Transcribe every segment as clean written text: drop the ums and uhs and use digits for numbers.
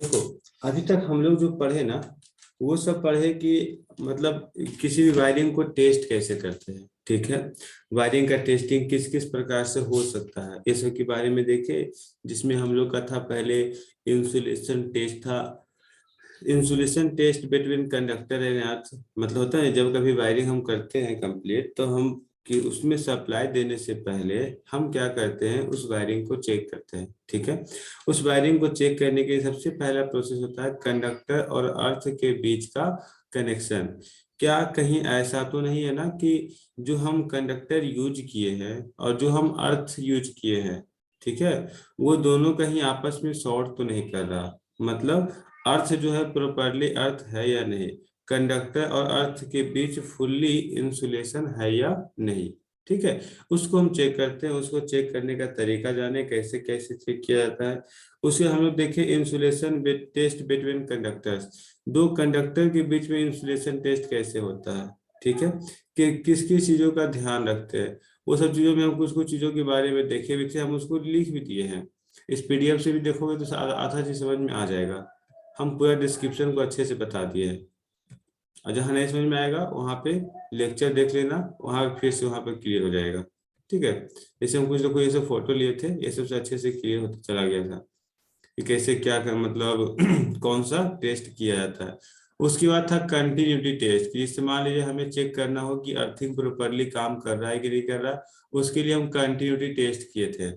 देखो, अभी तक हम लोग जो पढ़े ना, वो सब पढ़े कि मतलब किसी भी वायरिंग को टेस्ट कैसे करते हैं। ठीक है, वायरिंग का टेस्टिंग किस किस प्रकार से हो सकता है, ये सब के बारे में देखे। जिसमें हम लोग का था पहले इंसुलेशन टेस्ट था। Insulation test between conductor and earth, मतलब होता है जब कभी वायरिंग हम करते हैं कंप्लीट, तो हम कि उसमें सप्लाई देने से पहले हम क्या करते हैं, उस वायरिंग को चेक करते हैं। ठीक है, उस वायरिंग को चेक करने के सबसे पहला प्रोसेस होता है कंडक्टर और अर्थ के बीच का कनेक्शन। क्या कहीं ऐसा तो नहीं है ना कि जो हम कंडक्टर यूज किए हैं और जो हम अर्थ यूज किए हैं, ठीक है, वो दोनों कहीं आपस में शॉर्ट तो नहीं कर रहा। मतलब अर्थ जो है प्रॉपरली अर्थ है या नहीं, कंडक्टर और अर्थ के बीच फुल्ली इंसुलेशन है या नहीं। ठीक है, उसको हम चेक करते हैं। उसको चेक करने का तरीका जाने, कैसे कैसे चेक किया जाता है। उसे हम लोग देखें इंसुलेशन टेस्ट बिटवीन कंडक्टर्स, दो कंडक्टर के बीच में इंसुलेशन टेस्ट कैसे होता है। ठीक है, कि किस किस चीजों का ध्यान रखते हैं, वो सब चीजों में हम कुछ कुछ चीजों के बारे में देखे भी थे, हम उसको लिख भी दिए हैं। इस पीडीएफ से भी देखोगे तो आधा चीज समझ में आ जाएगा। हम पूरा डिस्क्रिप्शन को अच्छे से बता दिए हैं, और जहाँ नहीं समझ में आएगा वहाँ पे लेक्चर देख लेना, वहाँ फिर से वहाँ पे क्लियर हो जाएगा। ठीक है, जैसे हम कुछ लोग ये सब फोटो लिए थे, ये सबसे अच्छे से क्लियर होता चला गया था कि कैसे क्या कर मतलब कौन सा टेस्ट किया जाता है। उसके बाद था कंटिन्यूटी टेस्ट, जिससे मान लीजिए हमें चेक करना हो कि अर्थिंग प्रॉपरली काम कर रहा है कि नहीं कर रहा, उसके लिए हम कंटिन्यूटी टेस्ट किए थे।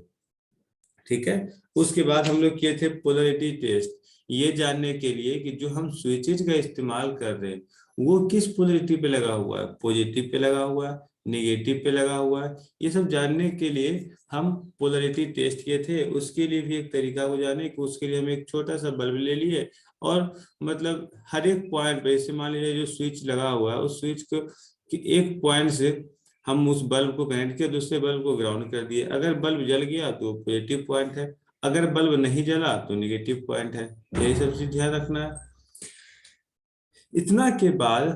ठीक है, उसके बाद हम लोग किए थे पोलरिटी टेस्ट, ये जानने के लिए कि जो हम स्विचेज का इस्तेमाल कर रहे हैं वो किस पोलरिटी पे लगा हुआ है, पॉजिटिव पे लगा हुआ है, नेगेटिव पे लगा हुआ है। ये सब जानने के लिए हम पोलरिटी टेस्ट किए थे। उसके लिए भी एक तरीका को जाने कि उसके लिए हम एक छोटा सा बल्ब ले लिए, और मतलब हर एक पॉइंट पे, जैसे मान लीजिए जो स्विच लगा हुआ है उस स्विच को कि एक पॉइंट से हम उस बल्ब को कनेक्ट किया, दूसरे बल्ब को ग्राउंड कर दिए। अगर बल्ब जल गया तो पॉजिटिव पॉइंट है, अगर बल्ब नहीं जला तो नेगेटिव पॉइंट है। यही सब चीज ध्यान रखना है। इतना के बाद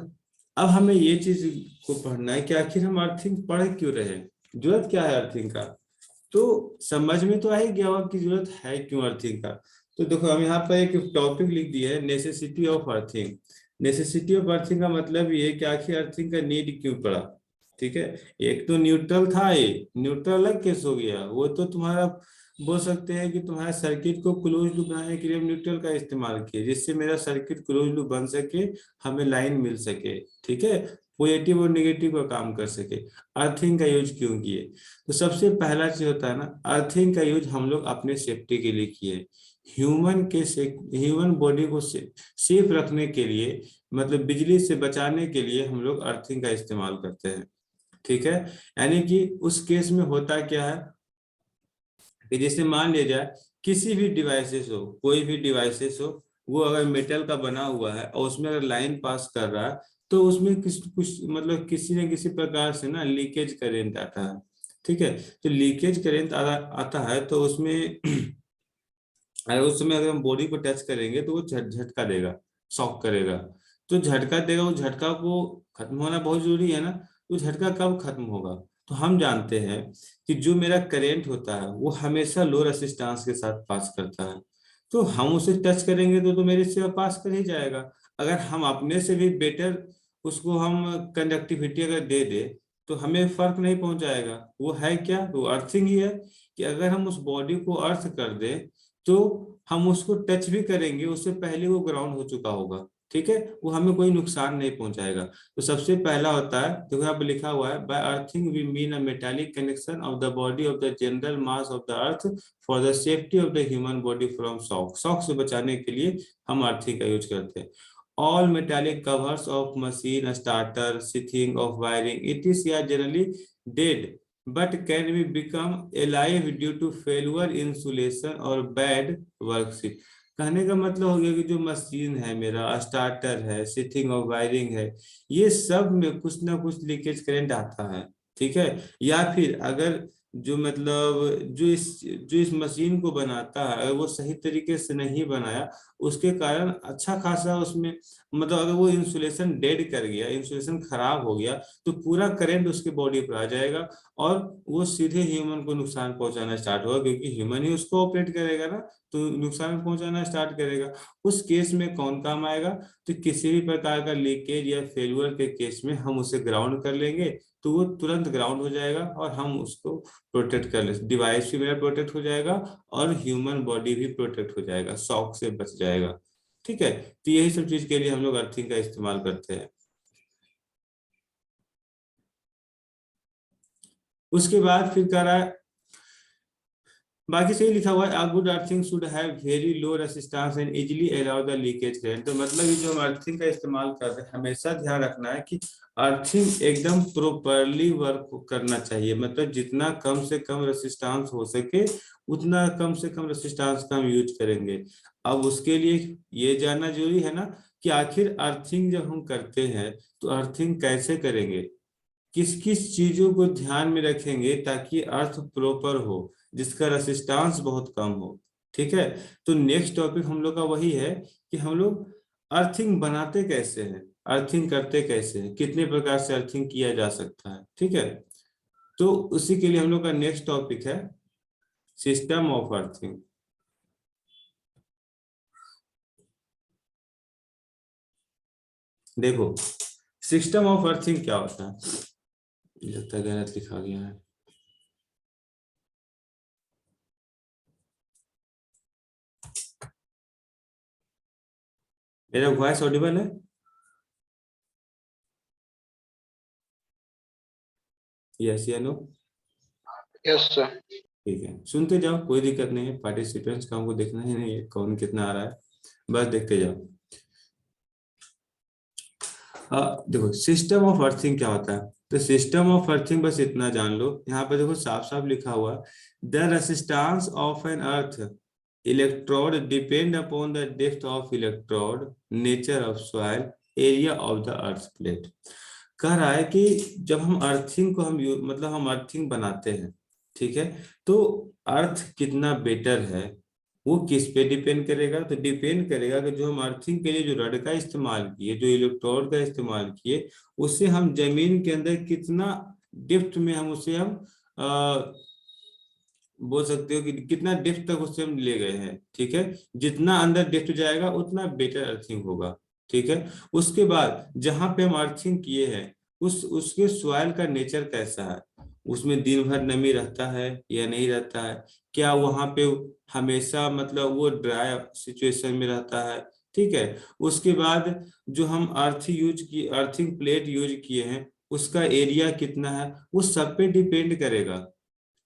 अब हमें ये चीज को पढ़ना है कि आखिर हम अर्थिंग पढ़ क्यों रहे, जरूरत क्या है अर्थिंग का। तो समझ में तो आ ही गया होगा कि जरूरत है क्यों अर्थिंग का। तो देखो, हम यहाँ पर एक टॉपिक लिख दिया है, necessity of earthing. Necessity of earthing का मतलब ये है कि आखिर अर्थिंग का नीड क्यों पड़ा। ठीक है, एक तो न्यूट्रल था, ये न्यूट्रल अलग केस हो गया। वो तो तुम्हारा बोल सकते हैं कि तुम्हारे सर्किट को क्लोज लूप बनाने के लिए हम न्यूट्रल का इस्तेमाल किए, जिससे मेरा सर्किट क्लोज लूप बन सके, हमें लाइन मिल सके। ठीक है, पॉजिटिव और नेगेटिव का काम कर सके। अर्थिंग का यूज क्यों किए, तो सबसे पहला चीज होता है ना, अर्थिंग का यूज हम लोग अपने सेफ्टी के लिए किए। ह्यूमन बॉडी को सेफ रखने के लिए, मतलब बिजली से बचाने के लिए हम लोग अर्थिंग का इस्तेमाल करते हैं। ठीक है, यानी कि उस केस में होता क्या है कि जैसे मान लिया जाए किसी भी डिवाइसेस हो, कोई भी डिवाइसेस हो, वो अगर मेटल का बना हुआ है और उसमें अगर लाइन पास कर रहा है, तो उसमें कुछ मतलब किसी न किसी प्रकार से ना लीकेज करेंट आता है। ठीक है, तो लीकेज करेंट आता है तो उसमें अगर उस समय अगर हम बॉडी को टच करेंगे तो वो झटका देगा, शॉक करेगा। तो झटका देगा, उस झटका को खत्म होना बहुत जरूरी है ना। तो झटका कब खत्म होगा, तो हम जानते हैं कि जो मेरा करेंट होता है वो हमेशा लो रेसिस्टेंस के साथ पास करता है। तो हम उसे टच करेंगे तो मेरे से पास कर ही जाएगा। अगर हम अपने से भी बेटर उसको हम कंडक्टिविटी अगर दे दे तो हमें फर्क नहीं पहुंचाएगा। वो है क्या, वो अर्थिंग ही है। कि अगर हम उस बॉडी को अर्थ कर दें तो हम उसको टच भी करेंगे, उससे पहले वो ग्राउंड हो चुका होगा। ठीक है, वो हमें कोई नुकसान नहीं पहुंचाएगा। तो सबसे पहला होता है, देखो यहाँ पे लिखा हुआ है, by earthing we mean a metallic connection of the body of the general mass of the earth for the safety of the human body from shock. Shock से बचाने के लिए हम अर्थिंग का यूज करते हैं। All metallic covers of machine starter sheathing of wiring it is या generally dead but can we become alive due to failure insulation और bad workmanship। कहने का मतलब हो गया कि जो मशीन है, मेरा स्टार्टर है, सीथिंग और वायरिंग है, ये सब में कुछ ना कुछ लीकेज करंट आता है। ठीक है, या फिर अगर जो मतलब जो इस मशीन को बनाता है, अगर वो सही तरीके से नहीं बनाया, उसके कारण अच्छा खासा उसमें मतलब अगर वो इंसुलेशन डेड कर गया, इंसुलेशन खराब हो गया, तो पूरा करंट उसके बॉडी पर आ जाएगा और वो सीधे ह्यूमन को नुकसान पहुंचाना स्टार्ट होगा, क्योंकि ह्यूमन ही उसको ऑपरेट करेगा ना, तो नुकसान पहुंचाना स्टार्ट करेगा। उस केस में कौन काम आएगा? तो किसी भी प्रकार का लीकेज या फेल्यूर के केस में हम उसे ग्राउंड कर लेंगे, तो वो तुरंत ग्राउंड हो जाएगा और हम उसको प्रोटेक्ट कर ले, डिवाइस भी मेरा प्रोटेक्ट हो जाएगा और ह्यूमन बॉडी भी प्रोटेक्ट हो जाएगा, शॉक से बच जाएगा। ठीक है, तो यही सब चीज के लिए हम लोग अर्थिंग का इस्तेमाल करते हैं। उसके बाद फिर कह रहा है, बाकी सही लिखा हुआ है, a good earthing should have very low resistance and easily allow the leakage current। तो मतलब ये जो हम अर्थिंग का इस्तेमाल कर रहे हैं, हमेशा ध्यान रखना है कि अर्थिंग एकदम प्रॉपरली वर्क करना चाहिए, मतलब जितना कम से कम रेसिस्टेंस हो सके उतना कम से कम रेसिस्टेंस का हम यूज करेंगे। अब उसके लिए ये जानना जरूरी है ना कि आखिर अर्थिंग जब हम करते हैं तो अर्थिंग कैसे करेंगे, किस किस चीजों को ध्यान में रखेंगे ताकि अर्थ प्रॉपर हो, जिसका रेसिस्टेंस बहुत कम हो। ठीक है, तो नेक्स्ट टॉपिक हम लोग का वही है कि हम लोग अर्थिंग बनाते कैसे हैं, अर्थिंग करते कैसे हैं, कितने प्रकार से अर्थिंग किया जा सकता है। ठीक है, तो उसी के लिए हम लोग का नेक्स्ट टॉपिक है सिस्टम ऑफ अर्थिंग। देखो, सिस्टम ऑफ अर्थिंग क्या होता है, लगता है गलत लिखा गया है। मेरा वॉइस ऑडिबल है? यस या नो? Yes sir. ठीक है, सुनते जाओ, कोई दिक्कत नहीं है, पार्टिसिपेंट्स का हमको देखना ही नहीं है कौन कितना आ रहा है, बस देखते जाओ। देखो, सिस्टम ऑफ अर्थिंग क्या होता है, तो सिस्टम ऑफ अर्थिंग बस इतना जान लो, यहाँ पे देखो साफ साफ लिखा हुआ, the resistance of an earth electrode depend upon the depth of electrode, nature of soil, area of the earth plate. कह रहा है कि जब हम अर्थिंग को मतलब हम अर्थिंग बनाते हैं, ठीक है, तो अर्थ कितना बेटर है वो किस पे डिपेंड करेगा, तो डिपेंड करेगा कि जो हम अर्थिंग के लिए जो रड का इस्तेमाल किए, जो इलेक्ट्रोड का इस्तेमाल किए, उससे हम जमीन के अंदर कितना डेप्थ में हम उसे हम बोल सकते हो कि कितना डेप्थ तक उससे हम ले गए हैं। ठीक है, जितना अंदर डेप्थ जाएगा उतना बेटर अर्थिंग होगा। ठीक है, उसके बाद जहां पे हम अर्थिंग किए हैं उसके सॉइल का नेचर कैसा है, उसमें दिन भर नमी रहता है या नहीं रहता है, क्या वहां पे हमेशा मतलब वो ड्राई सिचुएशन में रहता है। ठीक है, उसके बाद जो हम अर्थिंग प्लेट यूज किए हैं उसका एरिया कितना है, वो सब पे डिपेंड करेगा।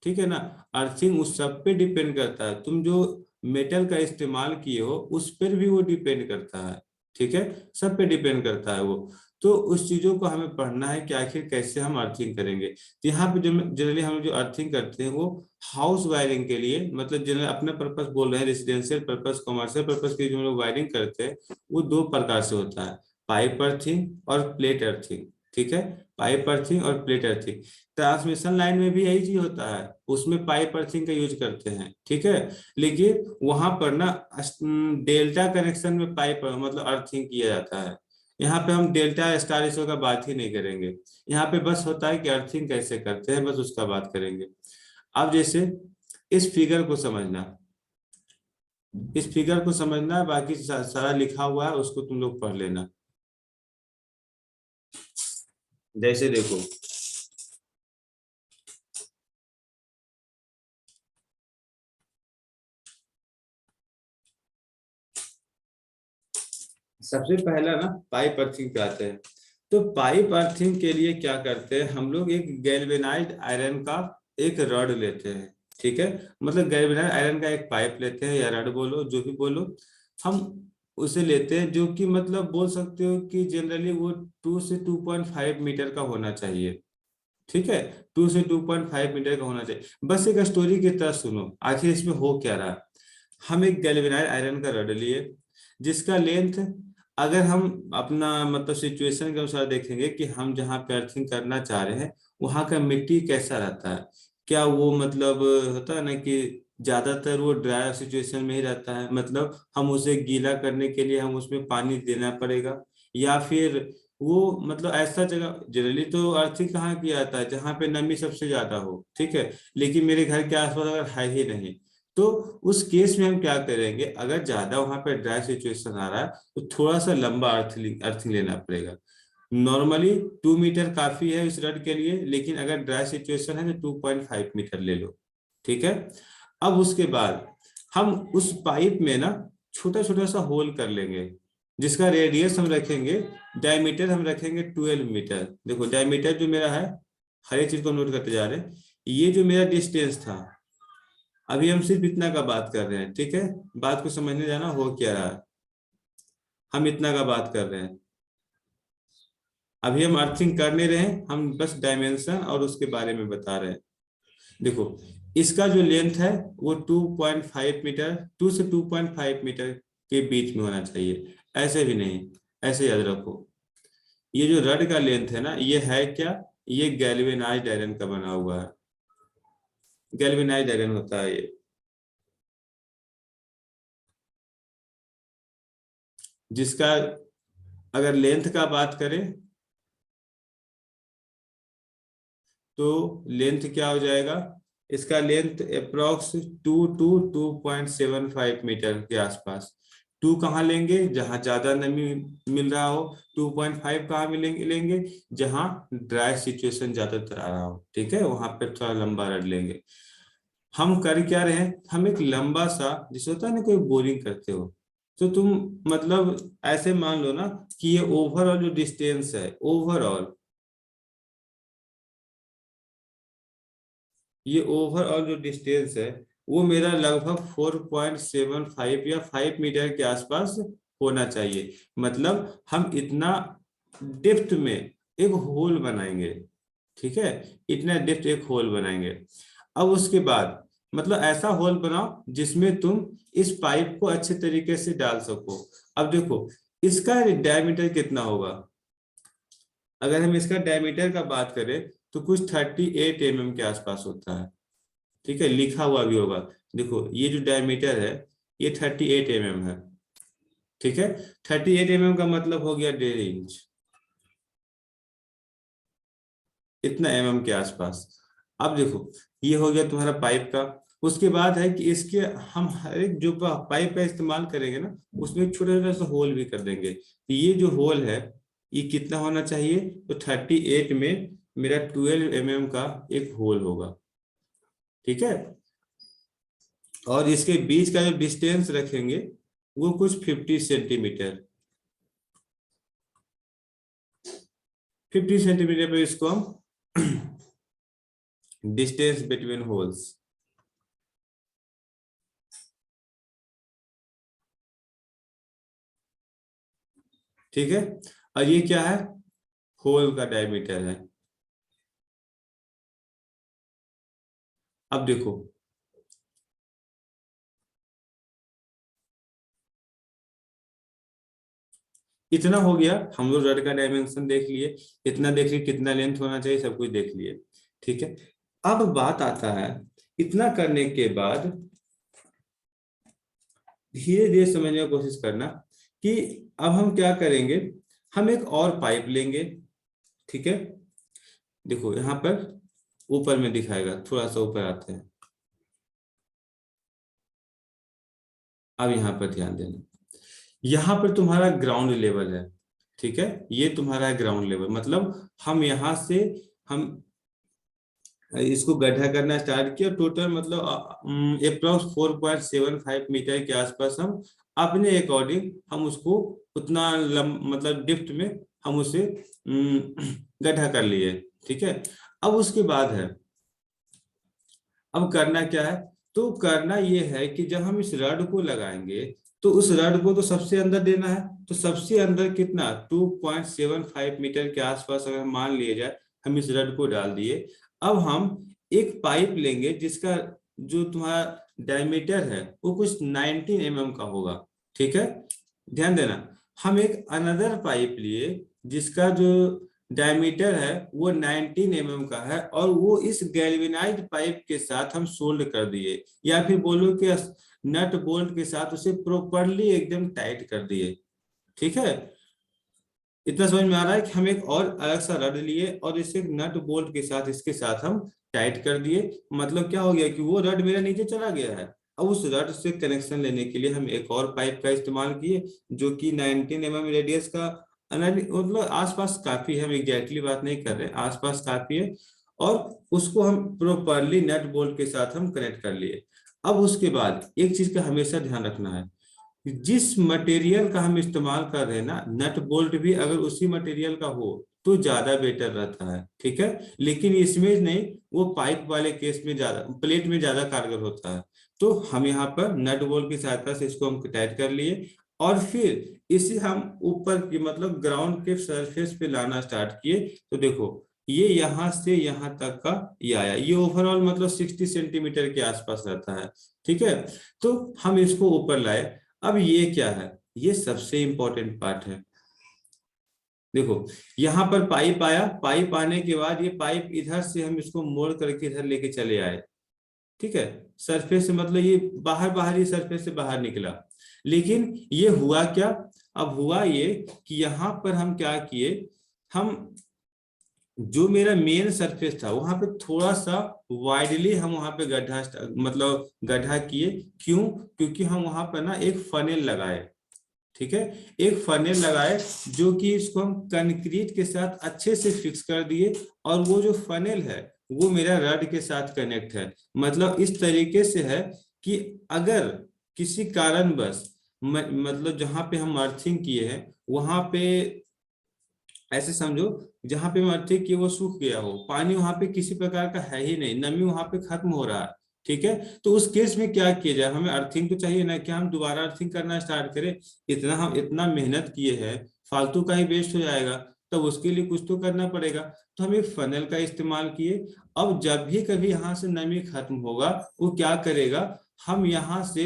ठीक है ना, अर्थिंग उस सब पे डिपेंड करता है, तुम जो मेटल का इस्तेमाल किए हो उस पर भी वो डिपेंड करता है। ठीक है, सब पे डिपेंड करता है वो। तो उस चीजों को हमें पढ़ना है कि आखिर कैसे हम अर्थिंग करेंगे। तो यहाँ पे जो जनरली हम जो अर्थिंग करते हैं वो हाउस वायरिंग के लिए, मतलब जनरल अपना पर्पस बोल रहे हैं, रेसिडेंशियल पर्पस, कमर्शियल पर्पस के जो हम लोग वायरिंग करते हैं वो दो प्रकार से होता है, पाइप अर्थिंग और प्लेट अर्थिंग। ठीक है, पाइप अर्थिंग और प्लेट अर्थिंग। ट्रांसमिशन लाइन में भी यही चीज होता है, उसमें पाइप अर्थिंग का यूज करते हैं। ठीक है, लेकिन वहां पर ना डेल्टा कनेक्शन में पाइप मतलब अर्थिंग किया जाता है। यहाँ पे हम डेल्टा स्टार इसो का बात ही नहीं करेंगे, यहाँ पे बस होता है कि अर्थिंग कैसे करते हैं, बस उसका बात करेंगे। अब जैसे इस फिगर को समझना, इस फिगर को समझना है, बाकी सारा लिखा हुआ है उसको तुम लोग पढ़ लेना। जैसे देखो, सबसे पहला ना पाइप अर्थिंग पे आते हैं। तो पाइप अर्थिंग के लिए क्या करते हैं हम लोग, एक गैल्वेनाइज्ड आयरन का एक रड लेते हैं। ठीक है, मतलब गैल्वेनाइज्ड आयरन का एक पाइप लेते हैं या रड बोलो जो भी बोलो, हम उसे लेते हैं, जो कि मतलब बोल सकते हो कि जनरली वो 2 से 2.5 मीटर का होना चाहिए। ठीक है, 2 से 2.5 मीटर का होना चाहिए। बस एक स्टोरी की तरह सुनो आखिर इसमें हो क्या रहा। हम एक गैल्वेनाइज्ड आयरन का रड लिए जिसका लेंथ, अगर हम अपना मतलब सिचुएशन के अनुसार देखेंगे कि हम जहाँ पे अर्थिंग करना चाह रहे हैं वहां का मिट्टी कैसा रहता है, क्या वो मतलब होता है ना कि ज्यादातर वो ड्राई सिचुएशन में ही रहता है, मतलब हम उसे गीला करने के लिए हम उसमें पानी देना पड़ेगा, या फिर वो मतलब ऐसा जगह जनरली तो अर्थिंग कहाँ किया जाता है जहाँ पे नमी सबसे ज्यादा हो, ठीक है, लेकिन मेरे घर के आसपास अगर है ही नहीं, तो उस केस में हम क्या करेंगे, अगर ज्यादा वहां पे ड्राई सिचुएशन आ रहा है तो थोड़ा सा लंबा अर्थिंग लेना पड़ेगा। नॉर्मली 2 मीटर काफी है इस रड के लिए, लेकिन अगर ड्राई सिचुएशन है तो 2.5 मीटर ले लो, ठीक है। अब उसके बाद हम उस पाइप में ना छोटा छोटा सा होल कर लेंगे, जिसका रेडियस हम रखेंगे, डायमीटर हम रखेंगे 12 मीटर। देखो डायमीटर जो मेरा है, हर एक चीज को नोट करते जा रहे हैं, ये जो मेरा डिस्टेंस था, अभी हम सिर्फ इतना का बात कर रहे हैं, ठीक है। बात को समझने जाना हो क्या रहा है, हम इतना का बात कर रहे हैं, अभी हम अर्थिंग कर नहीं रहे हैं, हम बस डायमेंशन और उसके बारे में बता रहे हैं। देखो इसका जो लेंथ है वो 2.5 मीटर, 2 से 2.5 मीटर के बीच में होना चाहिए, ऐसे भी नहीं, ऐसे याद रखो। ये जो रड का लेंथ है ना, ये है क्या, ये गैल्वेनाइज्ड आयरन का बना हुआ है, गैल्वेनाइज्ड आयरन होता है ये, जिसका अगर लेंथ का बात करें तो लेंथ क्या हो जाएगा, इसका लेंथ अप्रोक्स 2 to 2.75 मीटर के आसपास। 2 कहाँ लेंगे, जहां ज्यादा नमी मिल रहा हो, 2.5 कहाँ मिलेंगे लेंगे, जहां ड्राई सिचुएशन ज्यादातर आ रहा हो, ठीक है, वहां पर थोड़ा लंबा रड लेंगे। हम कर क्या रहे हैं, हम एक लंबा सा, जिसे होता है ना कोई बोरिंग करते हो, तो तुम मतलब ऐसे मान लो ना कि ये ओवरऑल जो डिस्टेंस है, ओवरऑल ये ओवरऑल जो डिस्टेंस है वो मेरा लगभग 4.75 या 5 मीटर के आसपास होना चाहिए। मतलब हम इतना डेप्थ में एक होल बनाएंगे, ठीक है, इतना डेप्थ एक होल बनाएंगे। अब उसके बाद मतलब ऐसा होल बनाओ जिसमें तुम इस पाइप को अच्छे तरीके से डाल सको। अब देखो इसका डायमीटर कितना होगा, अगर हम इसका डायमीटर का बात करें तो कुछ 38 mm के आसपास होता है, ठीक है, लिखा हुआ भी होगा। देखो ये जो डायमीटर है ये 38 mm है, ठीक है। 38 mm का मतलब हो गया 1.5 इंच, इतना के आसपास। अब देखो ये हो गया तुम्हारा पाइप का। उसके बाद है कि इसके हम हर एक जो पाइप का इस्तेमाल करेंगे ना, उसमें छोटा छोटा सा होल भी कर देंगे। तो ये जो होल है ये कितना होना चाहिए, तो 38 में मेरा 12 mm का एक होल होगा, ठीक है। और इसके बीच का जो डिस्टेंस रखेंगे वो कुछ 50 सेंटीमीटर, 50 सेंटीमीटर पे इसको हम डिस्टेंस बिटवीन होल्स, ठीक है। और ये क्या है, होल का डायमीटर है। अब देखो इतना हो गया, हम लोग रड का डायमेंशन देख लिए, इतना देख लिए, कितना लेंथ होना चाहिए, सब कुछ देख लिए, ठीक है। अब बात आता है, इतना करने के बाद धीरे धीरे समझने की कोशिश करना कि अब हम क्या करेंगे, हम एक और पाइप लेंगे, ठीक है। देखो यहाँ पर ऊपर में दिखाएगा, थोड़ा सा ऊपर आते हैं, अब यहाँ पर ध्यान देना, यहाँ पर तुम्हारा ग्राउंड लेवल है, ठीक है, ये तुम्हारा ग्राउंड लेवल, मतलब हम यहाँ से हम इसको गड्ढा करना स्टार्ट किया, टोटल मतलब अप्रोक्स 4.75 मीटर के आसपास हम अपने अकॉर्डिंग हम उसको उतना मतलब डिप्थ में हम उसे गड्ढा कर लिए, ठीक है। अब उसके बाद है, अब करना क्या है, तो करना ये है कि जब हम इस रड को लगाएंगे तो उस रड को तो सबसे अंदर देना है, तो सबसे अंदर कितना 2.75 मीटर के आसपास अगर मान लिया जाए हम इस रड को डाल दिए। अब हम एक पाइप लेंगे जिसका जो तुम्हारा डायमीटर है वो कुछ 19 का होगा, ठीक है। ध्यान देना, हम एक अनदर पाइप लिए जिसका जो डायमीटर है वो 19 mm का है, और वो इस गैल्वेनाइज्ड पाइप के साथ हम सोल्ड कर दिए, या फिर बोलो कि नट बोल्ट के साथ उसे प्रॉपरली एकदम टाइट कर दिए। ठीक है, इतना समझ में आ रहा है कि हम एक और अलग सा रड लिए और इसे नट बोल्ट के साथ इसके साथ हम टाइट कर दिए। मतलब क्या हो गया कि वो रड मेरा नीचे चला गया है। अब उस रड से कनेक्शन लेने के लिए हम एक और पाइप का इस्तेमाल किए, जो कि 19 mm रेडियस का, मतलब आसपास काफी है, हम एग्जैक्टली बात नहीं कर रहे, आसपास काफी है। और उसको हम प्रॉपरली नट बोल्ट के साथ हम कनेक्ट कर लिए। अब उसके बाद एक चीज का हमेशा ध्यान रखना है, जिस मटेरियल का हम इस्तेमाल कर रहे हैं ना, नट बोल्ट भी अगर उसी मटेरियल का हो तो ज्यादा बेटर रहता है। ठीक है, लेकिन इसमें नहीं, वो पाइप वाले केस में ज्यादा, प्लेट में ज्यादा कारगर होता है। तो हम यहाँ पर नट बोल्ट की सहायता से इसको हम टाइट कर लिए, और फिर इसे हम ऊपर की मतलब ग्राउंड के सरफेस पे लाना स्टार्ट किए। तो देखो, ये यहाँ से यहाँ तक का ये आया, ये ओवरऑल मतलब 60 सेंटीमीटर के आसपास रहता है। ठीक है, तो हम इसको ऊपर लाए। अब ये क्या है, ये सबसे इंपॉर्टेंट पार्ट है। देखो, यहाँ पर पाइप आया, पाइप आने के बाद ये पाइप इधर से हम इसको मोड़ करके इधर लेके चले आए। ठीक है, सरफेस से मतलब ये बाहर, बाहरी सरफेस से बाहर निकला। लेकिन ये हुआ क्या, अब हुआ ये कि यहाँ पर हम क्या किए, हम जो मेरा मेन सरफेस था वहां पे थोड़ा सा वाइडली हम वहां पे गड्ढा मतलब गड्ढा किए। क्यों? क्योंकि हम वहां पर ना एक फनेल लगाए। ठीक है, एक फनेल लगाए, जो कि इसको हम कंक्रीट के साथ अच्छे से फिक्स कर दिए। और वो जो फनेल है वो मेरा रड के साथ कनेक्ट है। मतलब इस तरीके से है कि अगर किसी कारणवश मतलब जहां पे हम अर्थिंग किए हैं वहां पे, ऐसे समझो, जहां पे हम अर्थिंग किए वो सूख गया हो, पानी वहां पे किसी प्रकार का है ही नहीं, नमी वहां पे खत्म हो रहा है। ठीक है, तो उस केस में क्या किया जाए, हमें अर्थिंग तो चाहिए ना, कि हम दोबारा अर्थिंग करना स्टार्ट करें। इतना हम इतना मेहनत किए हैं, फालतू का ही वेस्ट हो जाएगा, तो उसके लिए कुछ तो करना पड़ेगा। तो हम एक फनल का इस्तेमाल किए। अब जब भी कभी यहाँ से नमी खत्म होगा, वो क्या करेगा, हम यहाँ से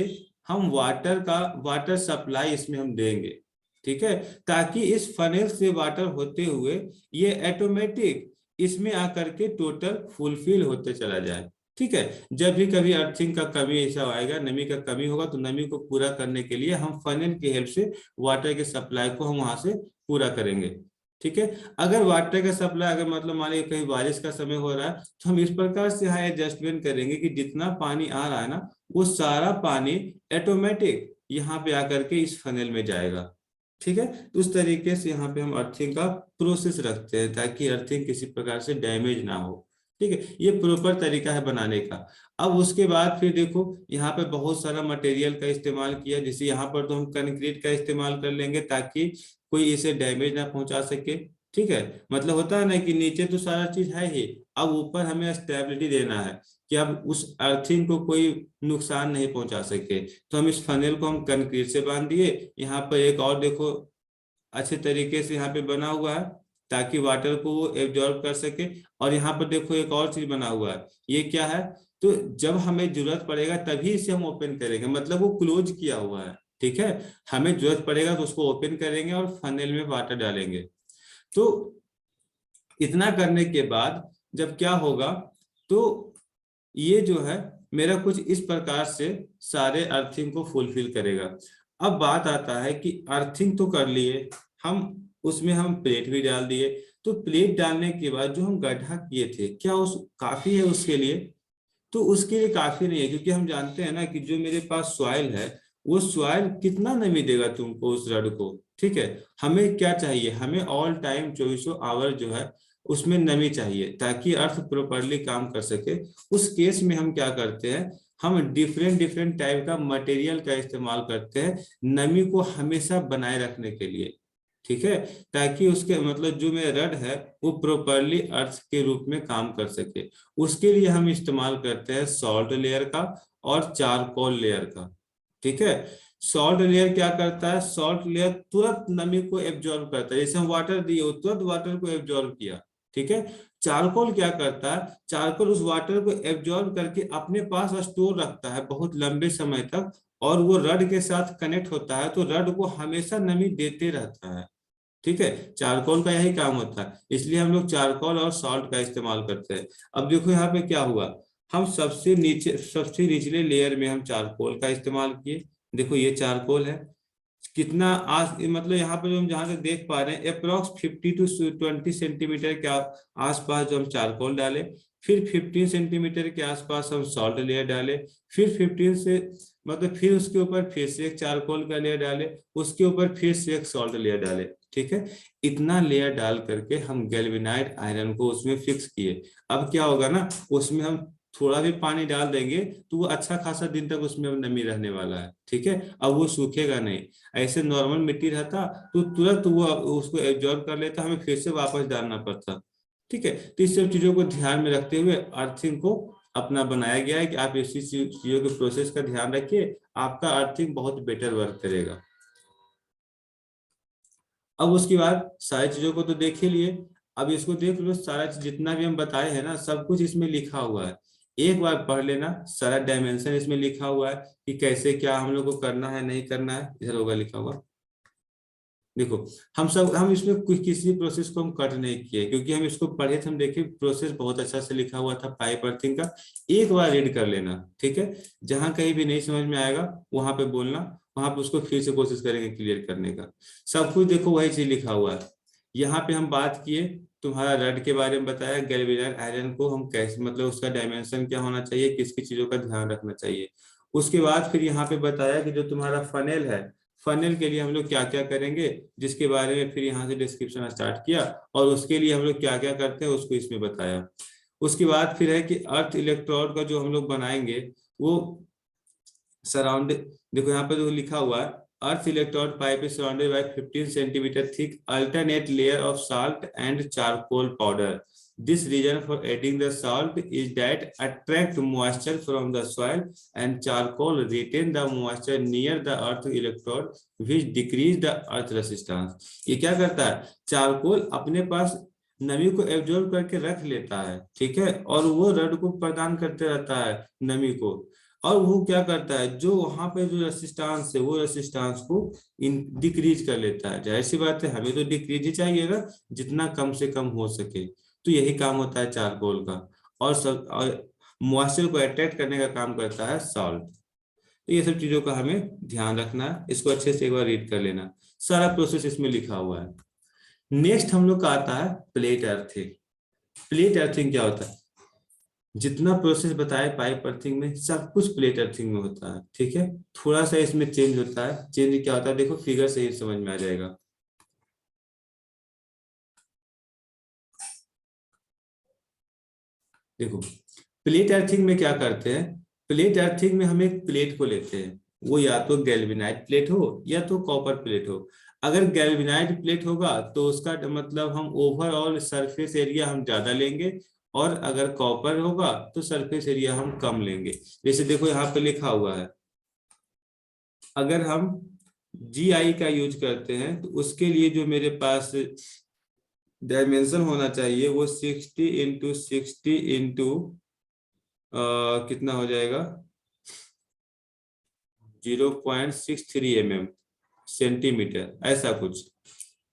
हम वाटर सप्लाई इसमें हम देंगे। ठीक है, ताकि इस फनेल से वाटर होते हुए ये ऑटोमेटिक इसमें आकर के टोटल फुलफिल होते चला जाए। ठीक है, जब भी कभी अर्थिंग का कमी ऐसा आएगा, नमी का कमी होगा, तो नमी को पूरा करने के लिए हम फनेल की हेल्प से वाटर के सप्लाई को हम वहां से पूरा करेंगे। ठीक है, अगर वाटर का सप्लाई, अगर मतलब मान लीजिए कहीं बारिश का समय हो रहा है, तो हम इस प्रकार से यहाँ एडजस्टमेंट करेंगे कि जितना पानी आ रहा है ना, वो सारा पानी ऑटोमेटिक यहाँ पे आकर के इस फनेल में जाएगा। ठीक है, तो उस तरीके से यहाँ पे हम अर्थिंग का प्रोसेस रखते हैं, ताकि अर्थिंग किसी प्रकार से डैमेज ना हो। ठीक है, ये प्रॉपर तरीका है बनाने का। अब उसके बाद फिर देखो, यहाँ पे बहुत सारा मटेरियल का इस्तेमाल किया, जैसे यहाँ पर तो हम कंक्रीट का इस्तेमाल कर लेंगे, ताकि कोई इसे डैमेज ना पहुंचा सके। ठीक है, मतलब होता है ना कि नीचे तो सारा चीज है ही, अब ऊपर हमें स्टेबिलिटी देना है कि अब उस अर्थिंग को कोई नुकसान नहीं पहुंचा सके। तो हम इस फनेल को हम कंक्रीट से बांध दिए। यहाँ पर एक और देखो, अच्छे तरीके से यहाँ पे बना हुआ है, ताकि वाटर को वो एब्जॉर्ब कर सके। और यहाँ पर देखो एक और चीज बना हुआ है, ये क्या है, तो जब हमें जरूरत पड़ेगा तभी इसे हम ओपन करेंगे, मतलब वो क्लोज किया हुआ है। ठीक है, हमें जरूरत पड़ेगा तो उसको ओपन करेंगे और फनेल में वाटर डालेंगे। तो इतना करने के बाद जब क्या होगा, तो ये जो है मेरा कुछ इस प्रकार से सारे अर्थिंग को फुलफिल करेगा। अब बात आता है कि अर्थिंग तो कर लिए हम, उसमें हम प्लेट भी डाल दिए। तो प्लेट डालने के बाद जो हम गड्ढा किए थे, क्या उस काफी है उसके लिए? तो उसके लिए काफी नहीं है, क्योंकि हम जानते हैं ना कि जो मेरे पास सॉइल है, वो सॉइल कितना नमी देगा तुमको उस रड को। ठीक है, हमें क्या चाहिए, हमें ऑल टाइम 24 आवर जो है उसमें नमी चाहिए, ताकि अर्थ प्रॉपरली काम कर सके। उस केस में हम क्या करते हैं, हम डिफरेंट डिफरेंट टाइप का मटेरियल का इस्तेमाल करते हैं नमी को हमेशा बनाए रखने के लिए। ठीक है, ताकि उसके मतलब जो मेरा रड है वो प्रॉपरली अर्थ के रूप में काम कर सके। उसके लिए हम इस्तेमाल करते हैं सॉल्ट लेयर का और चारकोल लेयर का। ठीक है, सॉल्ट लेयर क्या करता है, सॉल्ट लेयर तुरंत नमी को एब्जॉर्ब करता है, जैसे हम वाटर दिए वो तुरंत वाटर को एब्जॉर्ब किया। ठीक है, चारकोल क्या करता है, चारकोल उस वाटर को एब्जॉर्ब करके अपने पास स्टोर रखता है बहुत लंबे समय तक, और वो रड के साथ कनेक्ट होता है, तो रड को हमेशा नमी देते रहता है। ठीक है, चारकोल का यही काम होता है, इसलिए हम लोग चारकोल और सॉल्ट का इस्तेमाल करते हैं। अब देखो यहाँ पे क्या हुआ, हम सबसे निचले लेयर में हम चारकोल का इस्तेमाल किए। देखो ये चारकोल है, कितना आज मतलब यहाँ पे जो हम जहाँ तक देख पा रहे हैं अप्रोक्स 50 to 20 सेंटीमीटर के आसपास जो हम चारकोल डाले, फिर 15 सेंटीमीटर के आसपास हम सॉल्ट लेयर डाले, फिर 15 से मतलब फिर उसके ऊपर फिर से एक चारकोल का लेयर डाले, उसके ऊपर फिर से एक सॉल्ट लेयर डाले। ठीक है, इतना लेयर डाल करके हम गैल्वेनाइड आयरन को उसमें फिक्स किए। अब क्या होगा ना, उसमें हम थोड़ा भी पानी डाल देंगे तो वो अच्छा खासा दिन तक उसमें नमी रहने वाला है। ठीक है, अब वो सूखेगा नहीं। ऐसे नॉर्मल मिट्टी रहता तो तुरंत वो उसको एब्जॉर्ब कर लेता, हमें फिर से वापस डालना पड़ता। ठीक है, तो इस सब चीजों को ध्यान में रखते हुए अर्थिंग को अपना बनाया गया है कि आप इसी चीजों के प्रोसेस का ध्यान रखिए, आपका अर्थिंग बहुत बेटर वर्क करेगा। अब उसके बाद सारी चीजों को तो देख ही लिए, अब इसको देख लो, सारा चीज जितना भी हम बताए हैं ना सब कुछ इसमें लिखा हुआ है, एक बार पढ़ लेना। सारा डायमेंशन इसमें लिखा हुआ है कि कैसे क्या हम लोग को करना है नहीं करना है, इधर होगा लिखा हुआ। देखो हम इसमें किसी प्रोसेस को हम कट नहीं किए, क्योंकि हम इसको पढ़े थे, हम देखे प्रोसेस बहुत अच्छा से लिखा हुआ था पाइप अर्थिंग का। एक बार रीड कर लेना, ठीक है, जहां कहीं भी नहीं समझ में आएगा वहां पे बोलना, वहां पे उसको फिर से कोशिश करेंगे क्लियर करने का। सब कुछ देखो वही चीज लिखा हुआ है। यहाँ पे हम बात किए, तुम्हारा रड के बारे में बताया, गैल्वेनाइड आयरन को हम कैसे मतलब उसका डायमेंशन क्या होना चाहिए, किसकी चीजों का ध्यान रखना चाहिए। उसके बाद फिर यहाँ पे बताया कि जो तुम्हारा फनेल है, फनेल के लिए हम लोग क्या क्या करेंगे, जिसके बारे में फिर यहाँ से डिस्क्रिप्शन स्टार्ट किया, और उसके लिए हम लोग क्या क्या करते हैं उसको इसमें बताया। उसके बाद फिर है कि अर्थ इलेक्ट्रोड का जो हम लोग बनाएंगे वो सराउंड, देखो यहाँ पे जो लिखा हुआ है, earth electrode pipe is surrounded by 15 centimetre thick alternate layer of salt and charcoal powder. This reason for adding the salt is that attract moisture from the soil, and charcoal retain the moisture near the earth electrode, which decrease the earth resistance। ये क्या करता है, charcoal अपने पास नमी को absorb करके रख लेता है, ठीक है, और वो रड को प्रदान करते रहता है नमी को। और वो क्या करता है, जो वहां पे जो रेसिस्टेंस है वो रेसिस्टेंस को इन डिक्रीज कर लेता है। जाहिर सी बात है हमें तो डिक्रीज ही चाहिए ना, जितना कम से कम हो सके। तो यही काम होता है चारकोल का। और सब और मॉइस्चर को अट्रैक्ट करने का काम करता है सॉल्ट। तो ये सब चीजों का हमें ध्यान रखना है, इसको अच्छे से एक बार रीड कर लेना, सारा प्रोसेस इसमें लिखा हुआ है। नेक्स्ट हम लोग का आता है प्लेट अर्थिंग। प्लेट अर्थिंग क्या होता है, जितना प्रोसेस बताए पाइप अर्थिंग में सब कुछ प्लेट अर्थिंग में होता है। ठीक है, थोड़ा सा इसमें चेंज होता है, चेंज क्या होता है देखो फिगर से ही समझ में आ जाएगा। देखो प्लेट अर्थिंग में क्या करते हैं, प्लेट अर्थिंग में हम एक प्लेट को लेते हैं, वो या तो गैल्वेनाइड प्लेट हो या तो कॉपर प्लेट हो। अगर गैल्वेनाइड प्लेट होगा तो उसका मतलब हम ओवरऑल सरफेस एरिया हम ज्यादा लेंगे, और अगर कॉपर होगा तो सरफेस एरिया हम कम लेंगे। जैसे देखो यहाँ पे लिखा हुआ है, अगर हम GI का यूज करते हैं तो उसके लिए जो मेरे पास डायमेंशन होना चाहिए वो 60 × 60 × कितना हो जाएगा, 0.63 mm सेंटीमीटर, ऐसा कुछ।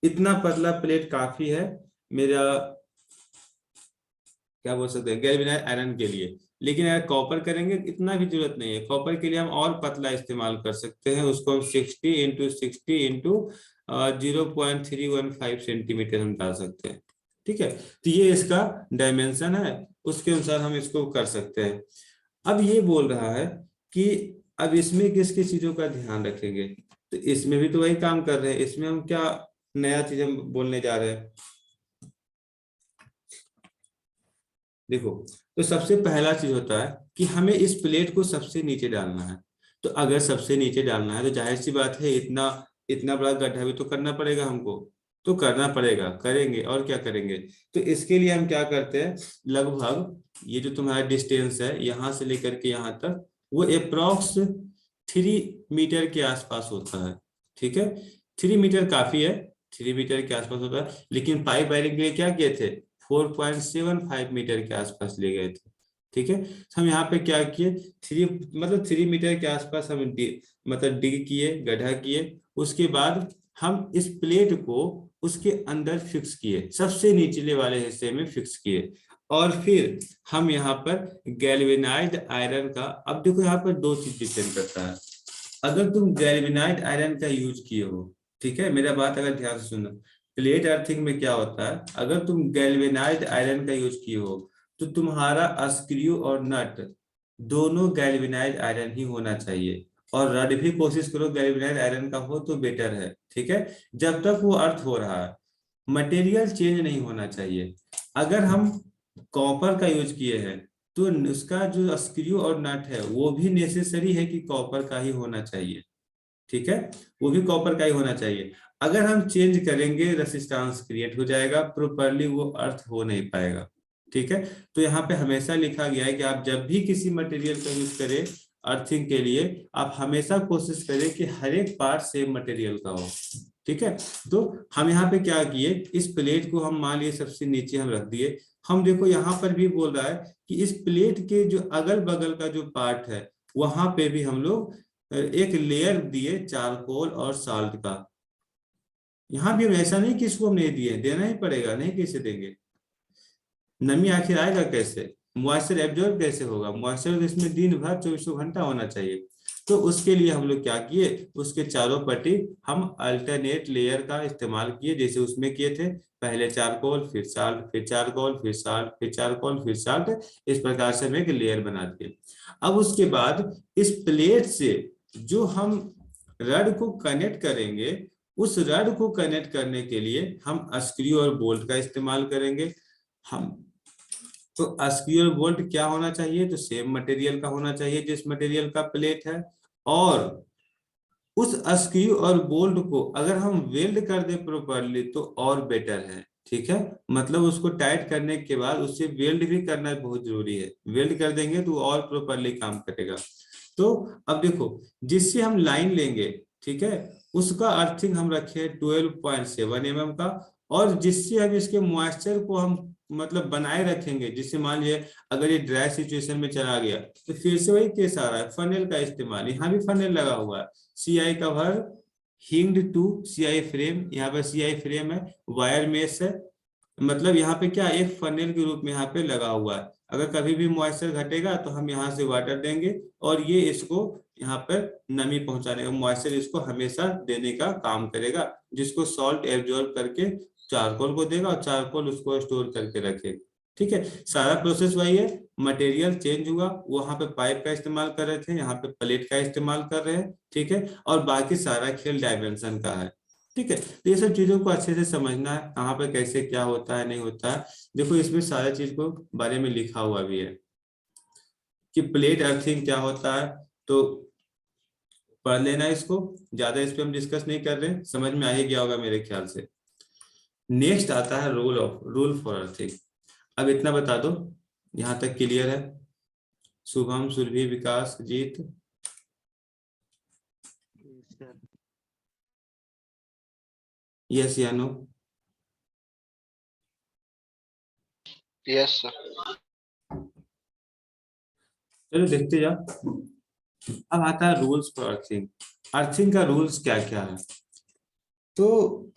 इतना पतला प्लेट काफी है मेरा, क्या बोल सकते हैं, गैल्वेनाइड आयरन के लिए। लेकिन अगर कॉपर करेंगे इतना भी जरूरत नहीं है, कॉपर के लिए हम और पतला इस्तेमाल कर सकते हैं, उसको हम 60 × 60 × 0.315 सेंटीमीटर हम डाल सकते हैं। ठीक है, तो ये इसका डायमेंशन है, उसके अनुसार हम इसको कर सकते हैं। अब ये बोल रहा है कि अब इसमें किस किस चीजों का ध्यान रखेंगे, तो इसमें भी तो वही काम कर रहे हैं, इसमें हम क्या नया चीज हम बोलने जा रहे हैं। देखो, तो सबसे पहला चीज होता है कि हमें इस प्लेट को सबसे नीचे डालना है। तो अगर सबसे नीचे डालना है तो जाहिर सी बात है इतना इतना बड़ा गड्ढा भी तो करना पड़ेगा हमको, तो करना पड़ेगा, करेंगे और क्या करेंगे। तो इसके लिए हम क्या करते हैं, लगभग ये जो तुम्हारा डिस्टेंस है यहाँ से लेकर के यहाँ तक, वो अप्रोक्स 3 मीटर के आसपास होता है। ठीक है, 3 मीटर काफी है, 3 मीटर के आसपास होता है, लेकिन पाइप वायरिंग के लिए क्या किए थे, 4.75 मीटर के आसपास ले गए थे। ठीक है, तो हम यहाँ पे क्या किए, 3 मीटर के आसपास हम मतलब डिग किए, गड्ढा किए। उसके बाद हम इस प्लेट को उसके अंदर फिक्स किए, सबसे निचले वाले हिस्से में फिक्स किए, और फिर हम यहाँ पर गैल्वेनाइज्ड आयरन का, अब देखो यहाँ पर दो चीज डिपेंड करता है। अगर तुम गैल्वेनाइज्ड आयरन का यूज किए हो, ठीक है, मेरा बात अगर ध्यान से सुनो, प्लेट अर्थिंग में क्या होता है, अगर तुम गैल्वेनाइज्ड आयरन का यूज किए हो तो तुम्हारा स्क्रू और नट दोनों गैल्वेनाइज्ड आयरन ही होना चाहिए, और रड भी कोशिश करो गैल्वेनाइज्ड आयरन का हो तो बेटर है, ठीक है, जब तक वो अर्थ हो रहा है। मटेरियल चेंज नहीं होना चाहिए। अगर हम कॉपर का यूज किए हैं तो उसका जो स्क्रू और नट है वो भी नेसेसरी है कि कॉपर का ही होना चाहिए, ठीक है, वो भी कॉपर का ही होना चाहिए। अगर हम चेंज करेंगे रेसिस्टेंस क्रिएट हो जाएगा, प्रॉपरली वो अर्थ हो नहीं पाएगा, ठीक है। तो यहाँ पे हमेशा लिखा गया है कि आप जब भी किसी मटेरियल का यूज करें अर्थिंग के लिए, आप हमेशा कोशिश करें कि हर एक पार्ट सेम मटेरियल का हो, ठीक है। तो हम यहाँ पे क्या किए, इस प्लेट को हम मान लिए सबसे नीचे हम रख दिए। हम देखो यहाँ पर भी बोल रहा है कि इस प्लेट के जो अगल बगल का जो पार्ट है वहां पे भी हम लोग एक लेयर दिए चारकोल और साल्ट का। यहाँ भी हम ऐसा नहीं कि इसको हम नहीं दिए, देना ही पड़ेगा, नहीं कैसे देंगे, नमी आखिर आएगा कैसे, मॉइस्चर एब्जॉर्ब कैसे होगा, मॉइस्चर इसमें दिन भर 24 घंटा होना चाहिए। तो उसके लिए हम लोग क्या किए, उसके चारों पट्टी हम अल्टरनेट लेयर का इस्तेमाल किए, जैसे उसमें किए थे, पहले चारकोल फिर साल्ट फिर चारकोल फिर साल्ट फिर चारकोल फिर साल्ट, इस प्रकार से हम एक लेयर बना दिए। अब उसके बाद इस प्लेट से जो हम रड को कनेक्ट करेंगे, उस रड को कनेक्ट करने के लिए हम स्क्रू और बोल्ट का इस्तेमाल करेंगे। हम तो स्क्रू और बोल्ट क्या होना चाहिए, तो सेम मटेरियल का होना चाहिए जिस मटेरियल का प्लेट है, और उस स्क्रू और बोल्ट को अगर हम वेल्ड कर दे प्रॉपरली तो और बेटर है, ठीक है, मतलब उसको टाइट करने के बाद उससे वेल्ड भी करना बहुत जरूरी है, वेल्ड कर देंगे तो और प्रॉपरली काम करेगा। तो अब देखो, जिससे हम लाइन लेंगे, ठीक है, उसका अर्थिंग हम रखे 12.7 mm का, और जिससे हम इसके मॉइस्चर को हम मतलब बनाए रखेंगे, जिससे मान लीजिए अगर ये ड्राई सिचुएशन में चला गया तो फिर से वही केस आ रहा है, फनेल का इस्तेमाल, यहाँ भी फनेल लगा हुआ है, CI cover hinged to CI frame, यहाँ पे सीआई फ्रेम है, वायर मेश है, मतलब यहाँ पे क्या एक फनेल के रूप में यहाँ पे लगा हुआ है। अगर कभी भी मॉइस्चर घटेगा तो हम यहाँ से वाटर देंगे और ये इसको यहाँ पर नमी पहुंचाने का, मॉइस्चर इसको हमेशा देने का काम करेगा, जिसको सॉल्ट एब्जॉर्ब करके चारकोल को देगा और चारकोल उसको स्टोर करके रखेगा, ठीक है। सारा प्रोसेस वही है, मटेरियल चेंज हुआ, वहां पे पाइप का इस्तेमाल कर रहे थे, यहाँ पे प्लेट का इस्तेमाल कर रहे हैं, ठीक है, और बाकी सारा खेल डायमेंशन का है, ठीक है। तो ये सब चीजों को अच्छे से समझना है, कहाँ पे कैसे क्या होता है नहीं होता है। देखो इसमें सारा चीज को बारे में लिखा हुआ भी है कि प्लेट अर्थिंग क्या होता है, तो पढ़ लेना इसको, ज्यादा इस पे हम डिस्कस नहीं कर रहे, समझ में आ ही गया होगा मेरे ख्याल से। नेक्स्ट आता है रूल फॉर अर्थिंग। अब इतना बता दो, यहाँ तक क्लियर है? शुभम, सुरभि, विकास, जीत, यस या नो? Yes sir. चलो देखते जाओ। अब आता है रूल्स फॉर अर्थिंग। अर्थिंग का रूल्स क्या क्या है? तो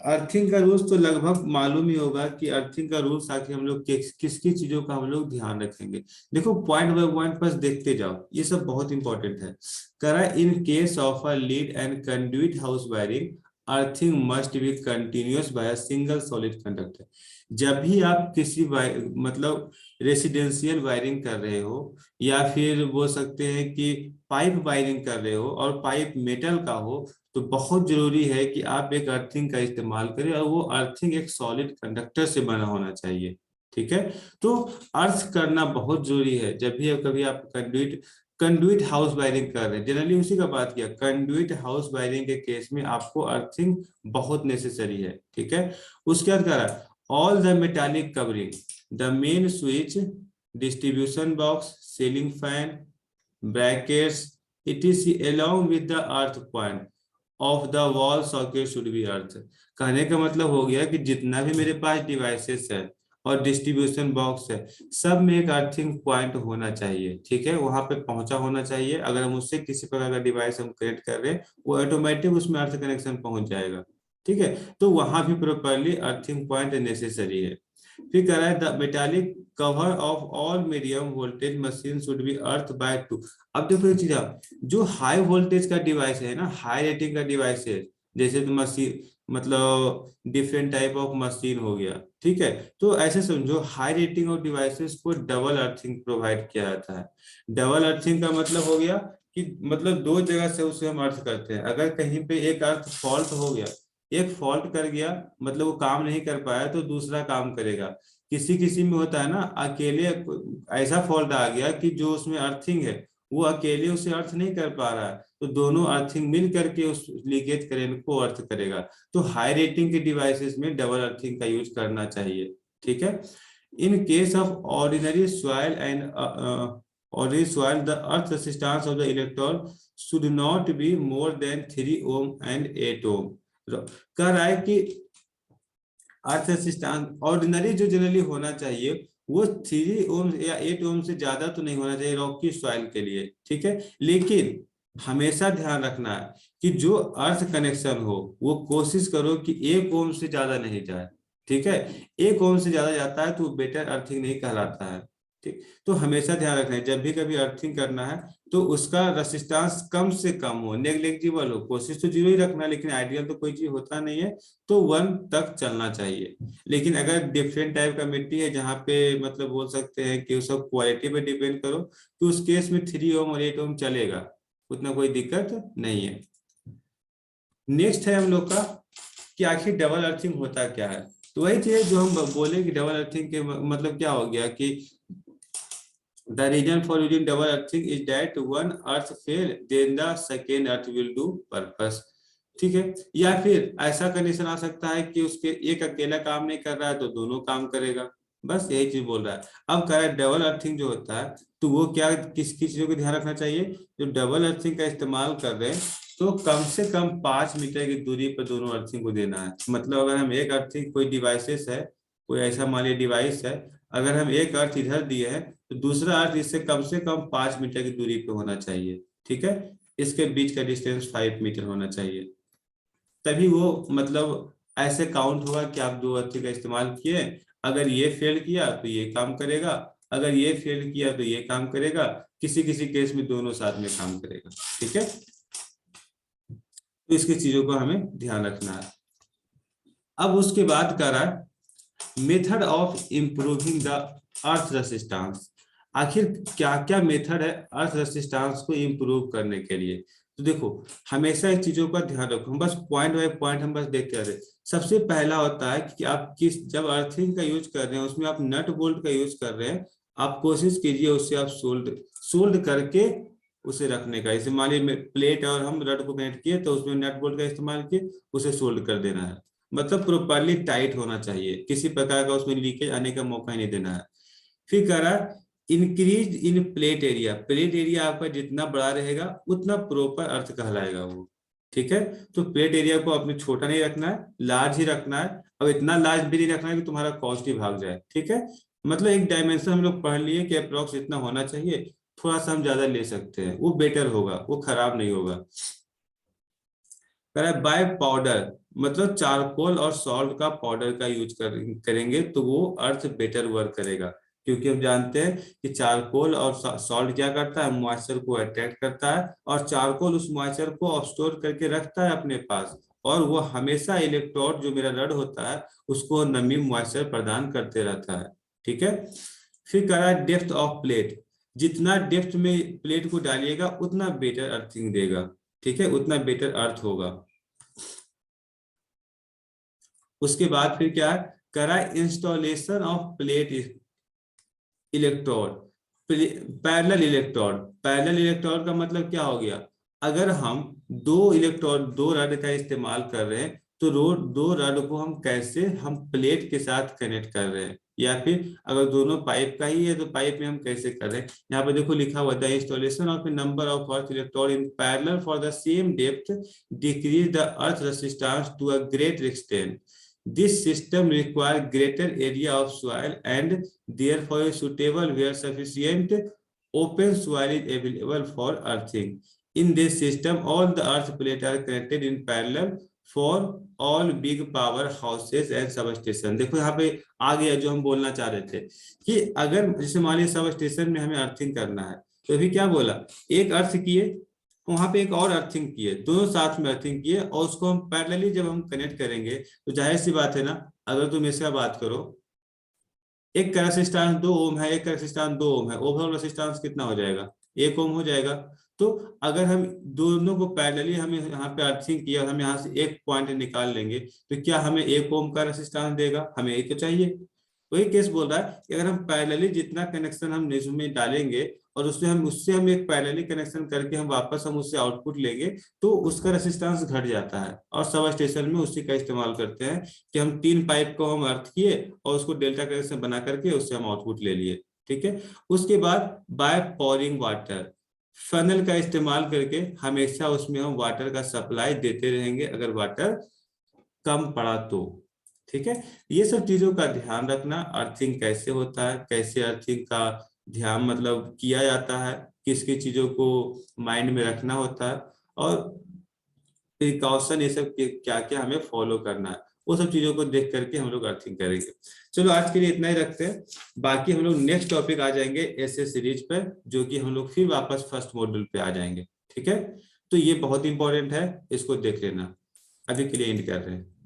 अर्थिंग का रूल्स तो लगभग मालूम ही होगा कि अर्थिंग का रूल्स आखिर हम लोग किसकी चीजों का हम लोग ध्यान रखेंगे। देखो पॉइंट बाय पॉइंट बस देखते जाओ, ये सब बहुत इंपॉर्टेंट है। करा in case of a lead and conduit house wiring, earthing must be continuous by a single solid conductor. जब भी आप किसी मतलब रेसिडेंशियल वायरिंग कर रहे हो, या फिर बोल सकते हैं कि पाइप वायरिंग कर रहे हो और पाइप मेटल का हो, तो बहुत जरूरी है कि आप एक अर्थिंग का इस्तेमाल करें, और वो अर्थिंग एक सॉलिड कंडक्टर से बना होना चाहिए, ठीक है। तो अर्थ करना बहुत जरूरी है। जब भी कभी आप कंडुइट हाउस वायरिंग कर रहे हैं, जनरली उसी का बात किया, कंडुइट हाउस वायरिंग के केस में आपको अर्थिंग बहुत नेसेसरी है, ठीक है। उसके बाद करा all the metallic covering, the main switch, distribution box, ceiling fan, brackets, etc along with the earth point of the wall socket should be earth. कहने का मतलब हो गया कि जितना भी मेरे पास डिवाइसेस है और डिस्ट्रीब्यूशन बॉक्स है, सब में एक अर्थिंग पॉइंट होना चाहिए, ठीक है, वहां पे पहुंचा होना चाहिए। अगर हम उससे किसी प्रकार का डिवाइस हम कनेक्ट कर रहे हैं, वो ऑटोमेटिक उसमें अर्थ कनेक्शन पहुंच जाएगा, ठीक है, तो वहां भी प्रॉपरली अर्थिंग पॉइंट नेसेसरी है। फिर कह रहा है the metallic cover of all medium voltage machine should be earth by 2। अब देखो एक चीज, आप जो हाई वोल्टेज का डिवाइस है ना, हाई रेटिंग का डिवाइस है, जैसे तो मशीन मतलब डिफरेंट टाइप ऑफ मशीन हो गया, ठीक है, तो ऐसे समझो हाई रेटिंग ऑफ डिवाइसेस को डबल अर्थिंग प्रोवाइड किया जाता है। डबल अर्थिंग का मतलब हो गया कि मतलब दो जगह से उसे हम अर्थ करते हैं। अगर कहीं पे एक अर्थ फॉल्ट हो गया, एक फॉल्ट कर गया मतलब वो काम नहीं कर पाया, तो दूसरा काम करेगा। किसी किसी में होता है ना, अकेले ऐसा फॉल्ट आ गया कि जो उसमें अर्थिंग है वो अकेले उसे अर्थ नहीं कर पा रहा है, तो दोनों अर्थिंग मिल करके उस लीकेज करंट को अर्थ करेगा। तो हाई रेटिंग के डिवाइसेस में डबल अर्थिंग का यूज करना चाहिए, ठीक है। इन case of ordinary soil and ordinary soil the earth resistance of the electron should not be more than 3 ohm and 8 ओम। कह रहा है कि अर्थ रेजिस्टेंस ऑर्डिनरी जो जनरली होना चाहिए वो 3 ओम या 8 ओम से ज्यादा तो नहीं होना चाहिए रॉकी सॉइल के लिए, ठीक है। लेकिन हमेशा ध्यान रखना है कि जो अर्थ कनेक्शन हो वो कोशिश करो कि 1 ओम से ज्यादा नहीं जाए, ठीक है। 1 ओम से ज्यादा जाता है तो बेटर अर्थिंग नहीं कहलाता है, ठीक। तो हमेशा ध्यान रखना है जब भी कभी अर्थिंग करना है तो उसका रेसिस्टेंस कम से कम हो, नेग्लिजिबल हो। कोशिश तो जीरो ही रखना है, लेकिन आइडियल तो कोई चीज होता नहीं है, तो 1 तक चलना चाहिए। लेकिन अगर डिफरेंट टाइप का मिट्टी है जहाँ पे मतलब बोल सकते हैं कि उस सब क्वालिटी पे डिपेंड करो, तो उस केस में 3 ओम और 8 ओम चलेगा, उतना कोई दिक्कत नहीं है। नेक्स्ट है हम लोग का कि आखिर डबल अर्थिंग होता क्या है। तो वही चीज जो हम बोले कि डबल अर्थिंग के मतलब क्या हो गया कि the reason for using double earthing is that one earth fail then the second earth will do purpose, ठीक है। या फिर ऐसा कंडीशन आ सकता है कि उसके एक अकेला काम नहीं कर रहा है तो दोनों काम करेगा, बस यही चीज बोल रहा है। अब कह रहा है डबल अर्थिंग जो होता है तो वो क्या किस किस चीजों को ध्यान रखना चाहिए। जो डबल अर्थिंग का इस्तेमाल कर रहे हैं तो कम से कम 5 मीटर की दूरी पर दोनों अर्थिंग को देना है। मतलब अगर हम एक अर्थिंग कोई डिवाइसेस है, कोई ऐसा मान लीजिए डिवाइस है, अगर हम एक अर्थ इधर दिए हैं तो दूसरा अर्थ इससे कम से कम 5 मीटर की दूरी पे होना चाहिए, ठीक है। इसके बीच का डिस्टेंस 5 मीटर होना चाहिए, तभी वो मतलब ऐसे काउंट होगा कि आप दो अर्थ का इस्तेमाल किए। अगर ये फेल किया तो ये काम करेगा, अगर ये फेल किया तो ये काम करेगा, किसी किसी केस में दोनों साथ में काम करेगा, ठीक है। तो इसकी चीजों को हमें ध्यान रखना है। अब उसके बाद कह रहा है method of improving the earth resistance. आखिर क्या क्या मेथड है अर्थ रेसिस्टेंस को इंप्रूव करने के लिए। तो देखो हमेशा इस चीजों का ध्यान रखो, हम बस पॉइंट बाय पॉइंट हम बस देखते आ रहे। सबसे पहला होता है कि आप किस जब अर्थिंग का यूज कर रहे हैं उसमें आप नट बोल्ट का यूज कर रहे हैं, आप कोशिश कीजिए उससे आप सोल्ड सोल्ड करके उसे रखने का। जैसे मान लीजिए प्लेट और हम रड को कनेक्ट किए तो उसमें नट बोल्ट का इस्तेमाल किए, उसे सोल्ड कर देना है। मतलब प्रॉपरली टाइट होना चाहिए, किसी प्रकार का उसमें लीकेज आने का मौका ही नहीं देना है। फिर कह रहा है increase in plate area. Plate area आपका जितना बड़ा रहेगा उतना प्रॉपर अर्थ कहलाएगा वो, ठीक है। तो प्लेट एरिया को अपने छोटा नहीं रखना है, लार्ज ही रखना है। अब इतना लार्ज भी नहीं रखना है कि तुम्हारा कॉस्ट ही भाग जाए, ठीक है। मतलब एक डायमेंशन हम लोग पढ़ लिए कि अप्रोक्स इतना होना चाहिए, थोड़ा सा हम ज्यादा ले सकते हैं, वो बेटर होगा, वो खराब नहीं होगा। बाय पाउडर मतलब चारकोल और सॉल्ट का पाउडर का यूज करेंगे तो वो अर्थ बेटर वर्क करेगा। क्योंकि हम जानते हैं कि चारकोल और सॉल्ट क्या करता है, मॉइस्चर को अट्रैक्ट करता है, और चारकोल उस मॉइस्चर को स्टोर करके रखता है अपने पास, और वो हमेशा इलेक्ट्रोड जो मेरा रड होता है उसको नमी मॉइस्चर प्रदान करते रहता है, ठीक है। फिर कह रहा है डेप्थ ऑफ प्लेट। जितना डेप्थ में प्लेट को डालिएगा उतना बेटर अर्थिंग देगा, ठीक है, उतना बेटर अर्थ होगा। उसके बाद फिर क्या है, करा installation of plate electrode parallel electrode. Parallel electrode का मतलब क्या हो गया, अगर हम दो रड का इस्तेमाल कर रहे हैं तो दो रड को हम कैसे हम प्लेट के साथ कनेक्ट कर रहे हैं, या फिर अगर दोनों पाइप का ही है तो पाइप में हम कैसे कर रहे हैं। यहाँ पे देखो लिखा हुआ the installation of a number of earth electrode in parallel for the same depth decrease the earth resistance to a great extent. This system requires greater area of soil and therefore is suitable where sufficient open soil is available for earthing. In this system, all the earth plates are connected in parallel for all big power houses and sub station. देखो यहाँ पे आ गया जो हम बोलना चाह रहे थे कि अगर जैसे मान लीजिए सब स्टेशन में हमें अर्थिंग करना है, तो अभी क्या बोला, एक अर्थ किए, वहां पे एक और अर्थिंग किए, दोनों साथ में अर्थिंग किए, और उसको हम पैरेलली जब हम कनेक्ट करेंगे तो जाहिर सी बात है ना, अगर तुम इसका बात करो, एक का रेसिस्टेंस 2 ओम है, एक का रेसिस्टेंस 2 ओम है, ओवरऑल रेसिस्टेंस कितना हो जाएगा, 1 ओम हो जाएगा। तो अगर हम दोनों को पैरेलली हमें यहाँ पे अर्थिंग किया, हम यहाँ से एक पॉइंट निकाल लेंगे, तो क्या हमें 1 ओम का रेसिस्टेंस देगा, हमें एक तो चाहिए। वही केस बोल रहा है कि अगर हम पैरेलली जितना कनेक्शन हम इसमें डालेंगे और उससे हम एक पैरेलली कनेक्शन करके हम वापस हम उससे आउटपुट लेंगे, तो उसका रेसिस्टेंस घट जाता है। और सब स्टेशन में उसी का इस्तेमाल करते हैं कि हम 3 पाइप को हम अर्थ किए और उसको डेल्टा कनेक्शन बना करके उससे हम आउटपुट ले लिए, ठीक है। उसके बाद बाय पोरिंग वाटर, फनल का इस्तेमाल करके हमेशा उसमें हम वाटर का सप्लाई देते रहेंगे अगर वाटर कम पड़ा तो, ठीक है। ये सब चीजों का ध्यान रखना, अर्थिंग कैसे होता है, कैसे अर्थिंग का ध्यान मतलब किया जाता है, किस किस चीजों को माइंड में रखना होता है, और प्रिकॉशन ये सब क्या क्या हमें फॉलो करना है, वो सब चीजों को देख करके हम लोग अर्थिंग करेंगे। चलो आज के लिए इतना ही रखते हैं, बाकी हम लोग नेक्स्ट टॉपिक आ जाएंगे ऐसे सीरीज पर, जो कि हम लोग फिर वापस फर्स्ट मॉड्यूल पे आ जाएंगे, ठीक है। तो ये बहुत इंपॉर्टेंट है, इसको देख लेना। अभी के लिए एंड कर रहे हैं।